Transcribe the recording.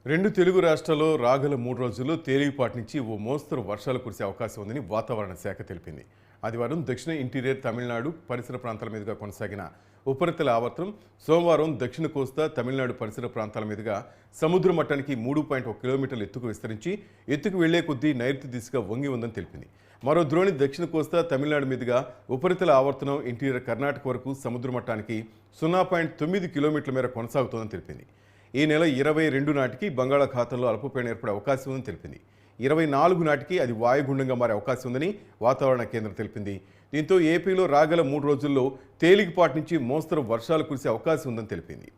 రెండు తెలుగు రాష్ట్రాల్లో రాగల 3 రోజుల్లో తేలికపాటి నుంచి ఓ మోస్తరు వర్షాలు కురిసే అవకాశం ఉందని వాతావరణ శాఖ తెలిపింది. ఆదివారం దక్షిణ ఇంటీరియర్ తమిళనాడు పరిసర ప్రాంతాల మీదుగా కొనసాగిన ఉపరితల ఆవర్తనం సోమవారం దక్షిణ కోస్తా తమిళనాడు పరిసర ప్రాంతాల మీదుగా సముద్ర మట్టానికి 3.1 కిలోమీటర్ల ఎత్తుకు విస్తరించి ఎత్తుకు వెళ్లే కొద్దీ నైరుతి దిశగా వంగి ఉందని తెలిపింది. మరో ద్రోణి దక్షిణ కోస్తా తమిళనాడు మీదుగా ఉపరితల ఆవర్తనం ఇంటీరియర్ కర్ణాటక వరకు సముద్ర మట్టానికి 0.9 కిలోమీటర్ల మేర కొనసాగుతోందని తెలిపింది. ఈ నెల 22 నాటికి బంగాళాఖాతంలో అల్పపీడనం ఏర్పడే అవకాశం ఉందని తెలిపింది. 24 నాటికి అది వాయుగుండంగా మారే అవకాశం ఉందని వాతావరణ కేంద్రం తెలిపింది. దీంతో ఏపీలో రాగల 3 రోజుల్లో తేలికపాటి నుంచి మోస్తరు వర్షాలు కురిసే అవకాశం ఉందని తెలిపింది.